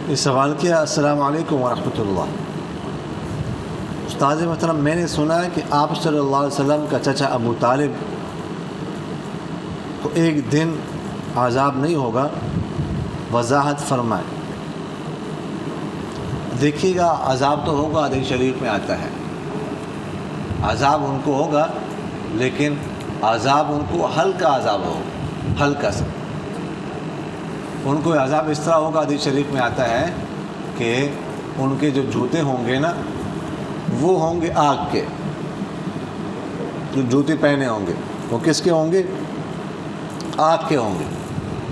یہ سوال کیا السلام علیکم ورحمۃ اللہ۔ استاد محترم، میں نے سنا ہے کہ آپ صلی اللہ علیہ وسلم کا چچا ابو طالب کو ایک دن عذاب نہیں ہوگا، وضاحت فرمائیں۔ دیکھیے گا، عذاب تو ہوگا، حدیث شریف میں آتا ہے عذاب ان کو ہوگا، لیکن عذاب ان کو ہلکا عذاب ہوگا، ہلکا سا۔ ان کو عذاب اس طرح ہوگا، حدیث شریف میں آتا ہے کہ ان کے جو جوتے ہوں گے نا، وہ ہوں گے آگ کے۔ جو جوتے پہنے ہوں گے وہ کس کے ہوں گے؟ آگ کے ہوں گے،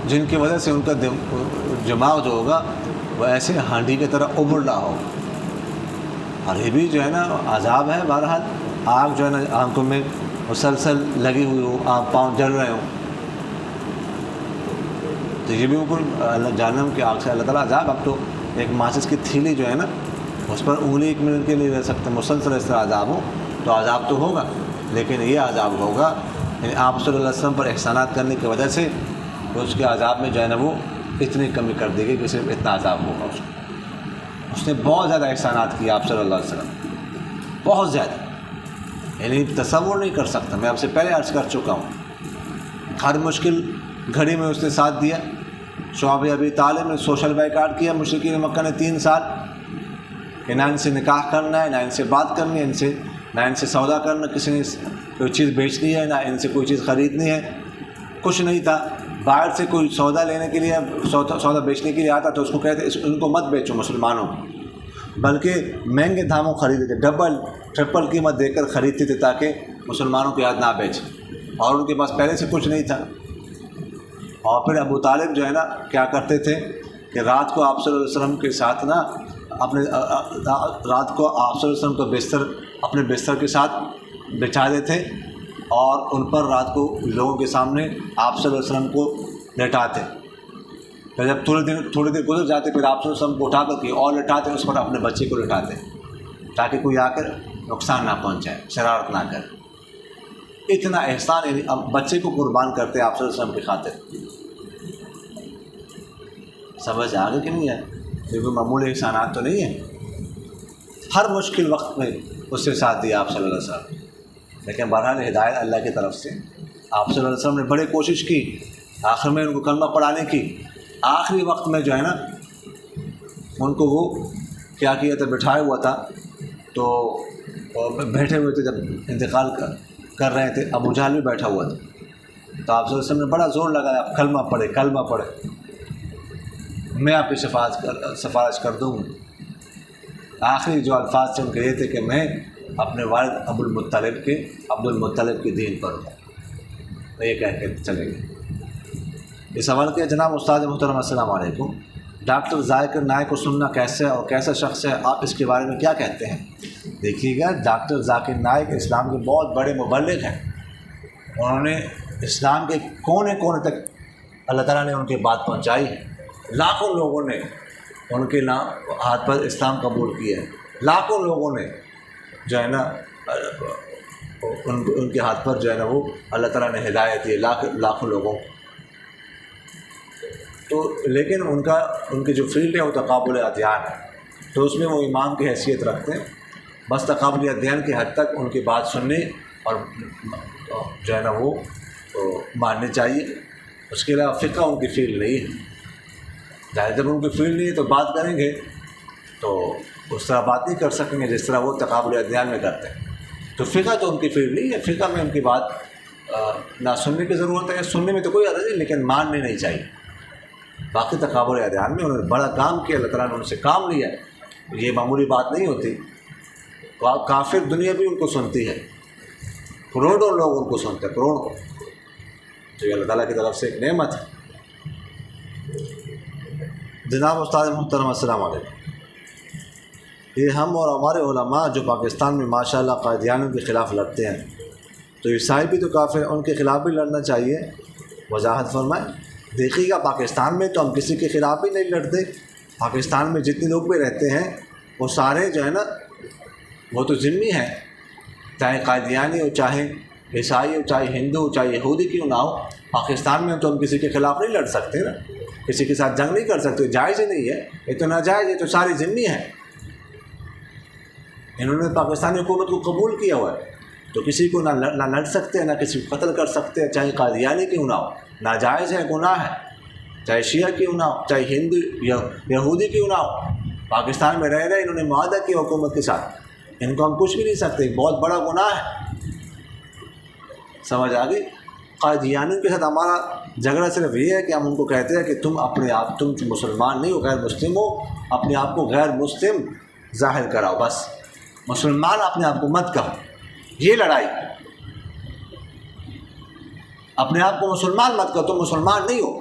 جن کی وجہ سے ان کا دماغ جو ہوگا وہ ایسے ہانڈی کی طرح ابل رہا ہوگا۔ اور یہ بھی جو ہے نا عذاب ہے، بہرحال آگ جو ہے نا آنکھوں میں مسلسل لگی ہوئی ہو، آنکھ پاؤں جل رہے ہوں، تو یہ بھی بالکل جہنم کی آگ سے اللہ تعالیٰ عذاب۔ اب تو ایک ماچس کی تھیلی جو ہے نا، اس پر انگلی ایک منٹ کے لیے رہ سکتے، مسلسل اس طرح عذاب ہو تو عذاب تو ہوگا، لیکن یہ عذاب ہوگا یعنی آپ صلی اللہ علیہ وسلم پر احسانات کرنے کی وجہ سے اس کے عذاب میں جو ہے نا وہ اتنی کمی کر دے گی کہ صرف اتنا عذاب ہوگا اس کو۔ اس نے بہت زیادہ احسانات کیے آپ صلی اللہ علیہ وسلم، بہت زیادہ، یعنی تصور نہیں کر سکتا۔ میں آپ سے پہلے عرض کر چکا ہوں، ہر مشکل گھڑی میں اس نے ساتھ دیا۔ شعب ابی طالب نے سوشل بائیکاٹ کیا مشرکین مکہ نے 3 سال، کہ نہ ان سے نکاح کرنا ہے، نہ ان سے بات کرنی ہے، نہ ان سے سودا کرنا، کسی نے کوئی چیز بیچنی ہے، نہ ان سے کوئی چیز خریدنی ہے، کچھ نہیں تھا۔ باہر سے کوئی سودا لینے کے لیے، سودا بیچنے کے لیے آتا تو اس کو کہتے ان کو مت بیچو مسلمانوں، بلکہ مہنگے داموں خریدتے تھے، ڈبل ٹرپل قیمت دے کر خریدتے تھے تاکہ مسلمانوں کے ہاتھ نہ بیچیں، اور ان کے پاس پہلے سے کچھ نہیں تھا۔ اور پھر ابو طالب جو ہے نا کیا کرتے تھے کہ رات کو آپ صلی اللہ علیہ وسلم کے ساتھ نا رات کو آپ صلی اللہ علیہ وسلم کا بستر اپنے بستر کے ساتھ بچھا دیتے اور ان پر رات کو لوگوں کے سامنے آپ صلی اللہ علیہ وسلم کو لٹاتے۔ پھر جب تھوڑی دیر گزر جاتے پھر آپ صلی اللہ علیہ وسلم کو اٹھا کر کے اور لٹاتے، اس پر اپنے بچے کو لٹاتے تاکہ کوئی آ کر نقصان نہ پہنچائے، شرارت نہ کرے۔ اتنا احسان، یعنی اب بچے کو قربان کرتے آپ صلی اللہ علیہ وسلم کی خاطر۔ سمجھ آ گئی کہ نہیں ہے؟ یہ کوئی معمولی احسانات تو نہیں ہے۔ ہر مشکل وقت میں اس سے ساتھ دیا آپ صلی اللہ علیہ وسلم، لیکن بہرحال ہدایت اللہ کی طرف سے آپ صلی اللہ علیہ وسلم نے بڑی کوشش کی، آخر میں ان کو کلمہ پڑھانے کی۔ آخری وقت میں جو ہے نا ان کو وہ کیا کیا تھا، بٹھایا ہوا تھا، تو بیٹھے ہوئے تھے، جب انتقال کر رہے تھے، ابو جہل بھی بیٹھا ہوا تھا، تو آپ صلی اللہ علیہ وسلم نے بڑا زور لگایا، کلمہ پڑھے، کلمہ پڑھے، میں آپ کی سفارش کر دوں۔ آخری جو الفاظ تھے ان کے یہ تھے کہ میں اپنے والد عبد المطلب کے دین پر ہوں، یہ کہہ کے چلے گئے۔ یہ سوال کیا جناب استاد محترم السلام علیکم، ڈاکٹر ذاکر نائک کو سننا کیسے اور کیسا شخص ہے، آپ اس کے بارے میں کیا کہتے ہیں؟ دیکھیے گا، ڈاکٹر ذاکر نائک اسلام کے بہت بڑے مبلغ ہیں، انہوں نے اسلام کے کونے کونے تک اللہ تعالیٰ نے ان کی بات پہنچائی ہے۔ لاکھوں لوگوں نے ان کے ہاتھ پر اسلام قبول کیا ہے، لاکھوں لوگوں نے جو ہے نا ان کے ہاتھ پر جو ہے نا وہ اللہ تعالیٰ نے ہدایت دی لاکھوں لوگوں کو۔ تو لیکن ان کی جو فیلڈ ہے وہ تقابل ادیان ہے، تو اس میں وہ امام کی حیثیت رکھتے ہیں، بس تقابل ادیان کی حد تک ان کی بات سننے اور جو ہے نا وہ ماننی چاہیے۔ اس کے علاوہ فقہ ان کی فیلڈ نہیں ہے، جب ان کی فیلڈ نہیں ہے تو بات کریں گے تو اس طرح بات نہیں کر سکیں گے جس طرح وہ تقابل ادیان میں کرتے ہیں۔ تو فقہ تو ان کی فیلڈ نہیں ہے، فقہ میں ان کی بات نہ سننے کی ضرورت ہے، سننے میں تو کوئی حرج نہیں، لیکن ماننی نہیں چاہیے۔ باقی تقابل ادیان میں انہوں نے بڑا کام کیا، اللہ تعالیٰ نے ان سے کام لیا، یہ معمولی بات نہیں ہوتی۔ کافر دنیا بھی ان کو سنتی ہے، کروڑوں لوگ ان کو سنتے ہیں، کروڑوں، تو یہ اللہ تعالیٰ کی طرف سے ایک نعمت ہے۔ جناب استاد محترم السلام علیکم، یہ ہم اور ہمارے علماء جو پاکستان میں ماشاءاللہ قادیانیوں کے خلاف لڑتے ہیں، تو عیسائی بھی تو کافر ہیں، ان کے خلاف بھی لڑنا چاہیے، وضاحت فرمائیں۔ دیکھیے گا، پاکستان میں تو ہم کسی کے خلاف ہی نہیں لڑتے، پاکستان میں جتنے لوگ بھی رہتے ہیں وہ سارے جو ہے نا وہ تو ذمہ ہیں، چاہے قادیانی ہو، چاہے عیسائی ہو، چاہے ہندو ہو، چاہے یہودی کیوں نہ ہو، پاکستان میں تو ہم کسی کے خلاف نہیں لڑ سکتے نا۔ کسی کے ساتھ جنگ نہیں کر سکتے، جائز ہی نہیں ہے، یہ تو ناجائز، یہ تو ساری ذمہ ہے. انہوں نے پاکستانی حکومت کو قبول کیا ہوا ہے، تو کسی کو نہ لڑ سکتے نہ کسی کو قتل کر سکتے، چاہے قادیانی کیوں نہ ہو. ناجائز ہے، گناہ ہے، چاہے شیعہ کیوں نہ ہو، چاہے ہندو یا یہودی کیوں نہ ہو. پاکستان میں رہ رہے انہوں نے معاہدہ کیا حکومت کے ساتھ، ان کو ہم کچھ بھی نہیں سکتے، ایک بہت بڑا گناہ ہے. سمجھ آ گئی. قادیانیوں کے ساتھ ہمارا جھگڑا صرف یہ ہے کہ ہم ان کو کہتے ہیں کہ تم اپنے آپ، تم مسلمان نہیں ہو، غیر مسلم ہو، اپنے آپ کو غیر مسلم ظاہر کراؤ، بس مسلمان اپنے آپ کو مت کہو. یہ لڑائی، اپنے آپ کو مسلمان مت کہو، تم مسلمان نہیں ہو،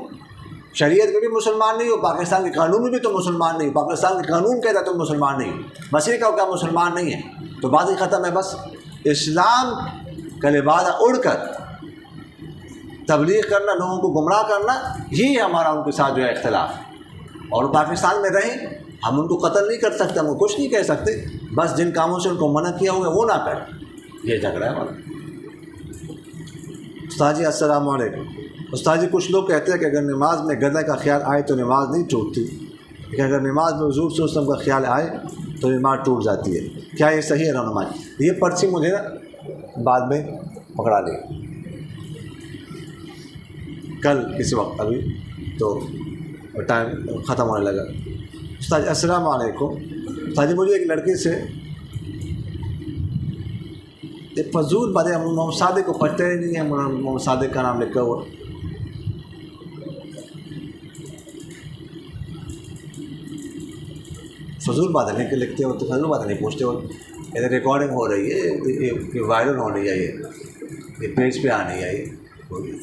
شریعت میں بھی مسلمان نہیں ہو، پاکستان کے قانون میں بھی تم مسلمان نہیں ہو، پاکستان کے قانون کہتا ہے تم مسلمان نہیں ہو، بس یہ کہو کہ مسلمان نہیں ہے تو بات ہی ختم ہے. بس اسلام کا لبادہ اڑ کر تبلیغ کرنا، لوگوں کو گمراہ کرنا، یہی ہمارا ان کے ساتھ جو ہے اختلاف. اور پاکستان میں رہیں، ہم ان کو قتل نہیں کر سکتے، ہم کو کچھ نہیں کہہ سکتے، بس جن کاموں سے ان کو منع کیا ہوا وہ نہ کریں. یہ جھگڑا ہے ہمارا. استاد جی السلام علیکم. استاد جی کچھ لوگ کہتے ہیں کہ اگر نماز میں گدھے کا خیال آئے تو نماز نہیں ٹوٹتی، لیکن اگر نماز میں حضور صلی اللہ علیہ وسلم کا خیال آئے تو نماز ٹوٹ جاتی ہے، کیا یہ صحیح ہے رہنمائی؟ یہ پرچی مجھے نا بعد میں پکڑا لی کل کسی وقت، ابھی تو ٹائم ختم ہونے لگا. استاد جی السلام علیکم. استاد جی مجھے ایک لڑکی سے ایک فضول بات ہے، محمد صادق کو پڑھتے ہی نہیں ہے، محمد صادق کا نام لکھا ہوا. فضول بات ہے، لکھتے ہو تو فضول بات ہے، نہیں پوچھتے ہو. ادھر ریکارڈنگ ہو رہی ہے، یہ وائرل ہو رہی ہے، یہ پیج پہ آ رہی ہے، یہ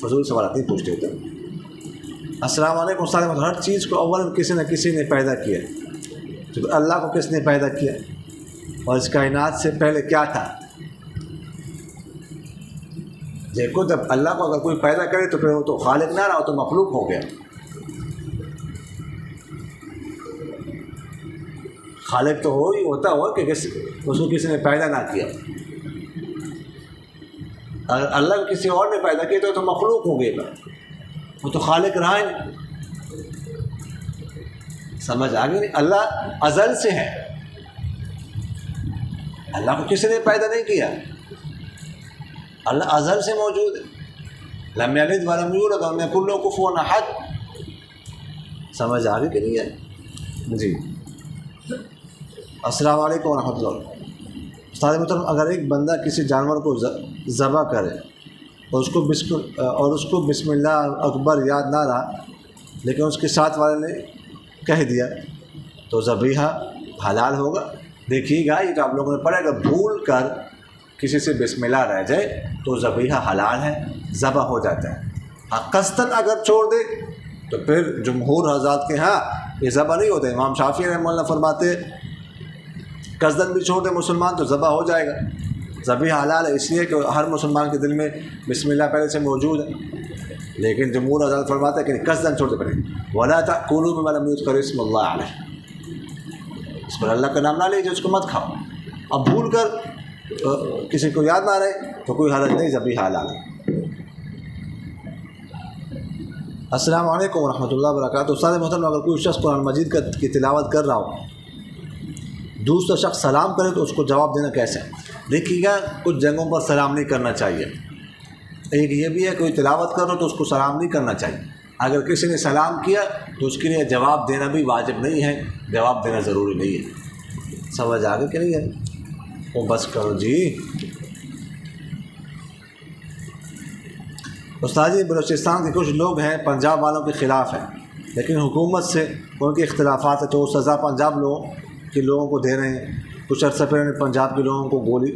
فضول سوالات نہیں پوچھتے ہوتے. السلام علیکم. استاد ہر چیز کو اول کسی نہ کسی نے پیدا کیا، تو اللہ کو کس نے پیدا کیا اور اس کائنات سے پہلے کیا تھا؟ دیکھو جب اللہ کو اگر کوئی پیدا کرے تو پھر وہ تو خالق نہ رہا، تو مخلوق ہو گیا. خالق تو ہوتا ہو کہ اس کو کسی نے پیدا نہ کیا. اگر اللہ کو کسی اور نے پیدا کیا تو مخلوق ہو گیا، وہ تو خالق رہا ہی نہیں. سمجھ آ گئی نہیں؟ اللہ ازل سے ہے، اللہ کو کسی نے پیدا نہیں کیا، اللہ ازل سے موجود ہے. لم یلد ولم یولد ولم یکن لہ کفوا احد. سمجھ آ گئی کہ نہیں ہے؟ جی السلام علیکم ورحمۃ اللہ. استاد محترم اگر ایک بندہ کسی جانور کو ذبح کرے اور اس کو بسم اللہ اکبر یاد نہ رہا، لیکن اس کے ساتھ والے نے کہہ دیا تو ذبیحہ حلال ہوگا؟ دیکھیے گا یہ تو آپ لوگوں نے پڑھا، اگر بھول کر کسی سے بسم اللہ رہ جائے تو ذبیحہ حلال ہے، ذبح ہو جاتا ہے. قصداً اگر چھوڑ دے تو پھر جمہور حضرات کے ہاں یہ ذبح نہیں ہوتا. امام شافعی رحمہ اللہ فرماتے قصداً بھی چھوڑ دے مسلمان تو ذبح ہو جائے گا. ذبیحہ حلال ہے اس لیے کہ ہر مسلمان کے دل میں بسم اللہ پہلے سے موجود ہے، لیکن جمہور حضرات فرماتا ہے کہ قصداً چھوڑ دے پڑے. وَلَا تَأْكُلُوا مِمَّا لَمْ يُذْكَرِ اسْمُ اللَّهِ عَلَيْهِ، اس پر اللہ کا نام نہ لیجیے، اس کو مت کھاؤ. اب بھول کر کسی کو یاد نہ رہے تو کوئی حرج نہیں، ذبیحہ حلال ہے. السلام علیکم ورحمۃ اللہ وبرکاتہ. استاد محترم اگر کوئی شخص قرآن مجید کی تلاوت کر رہا ہو، دوسرا شخص سلام کرے تو اس کو جواب دینا کیسے؟ دیکھیے گا کچھ جگہوں پر سلام نہیں کرنا چاہیے. ایک یہ بھی ہے کوئی تلاوت کر رہا ہو تو اس کو سلام نہیں کرنا چاہیے. اگر کسی نے سلام کیا تو اس کے لیے جواب دینا بھی واجب نہیں ہے، جواب دینا ضروری نہیں ہے. سمجھ آگے کہ نہیں ہے؟ وہ بس کرو جی. استاد جی بلوچستان کے کچھ لوگ ہیں پنجاب والوں کے خلاف ہیں، لیکن حکومت سے ان کے اختلافات ہیں تو وہ سزا پنجاب لوگوں کو دے رہے ہیں. کچھ عرصہ پہلے پنجاب کے لوگوں کو گولی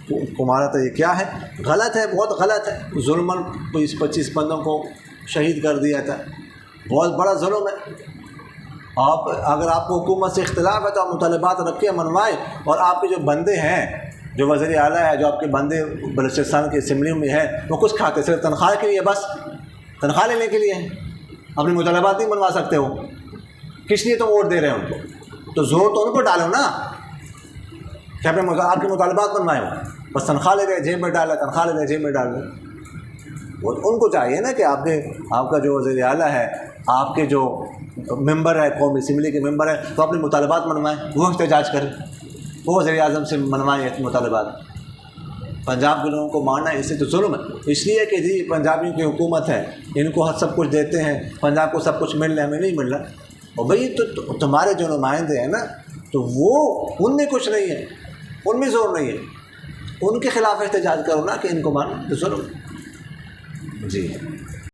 کو مارا تھا. یہ کیا ہے؟ غلط ہے، بہت غلط ہے. ظلماً 20-25 بندوں کو شہید کر دیا تھا، بہت بڑا ظلم ہے. اگر آپ کو حکومت سے اختلاف ہے تو آپ مطالبات رکھیں، منوائیں. اور آپ کے جو بندے ہیں، جو وزیر اعلیٰ ہے، جو آپ کے بندے بلوچستان کی اسمبلی میں ہیں، وہ کچھ کھاتے صرف تنخواہ کے لیے، بس تنخواہ لینے کے لیے اپنے مطالبات نہیں منوا سکتے ہو. کس لیے تو ووٹ دے رہے ہیں ان کو؟ تو زور تو ان کو ڈالو نا کہ آپ کے مطالبات منوائے ہو. بس تنخواہ لے رہے جیب میں ڈال رہے، تنخواہ لے رہے جیب میں ڈال رہے. وہ ان کو چاہیے نا کہ آپ کا جو وزیر اعلیٰ ہے آپ کے جو ممبر ہے قومی اسمبلی کے ممبر ہیں وہ اپنے مطالبات منوائیں، وہ احتجاج کریں، وہ وزیر اعظم سے منوائیں مطالبات۔ پنجاب کے لوگوں کو مارنا اس سے تو ظلم ہے، اس لیے کہ جی پنجابیوں کی حکومت ہے، ان کو سب کچھ دیتے ہیں، پنجاب کو سب کچھ مل رہا ہے، ہمیں نہیں مل رہا۔ اور بھئی تو تمہارے جو نمائندے ہیں نا، تو وہ ان میں کچھ نہیں ہے، ان میں زور نہیں ہے، ان کے خلاف احتجاج کرو نا کہ ان کو مارنا تو ظلم ہے۔ جی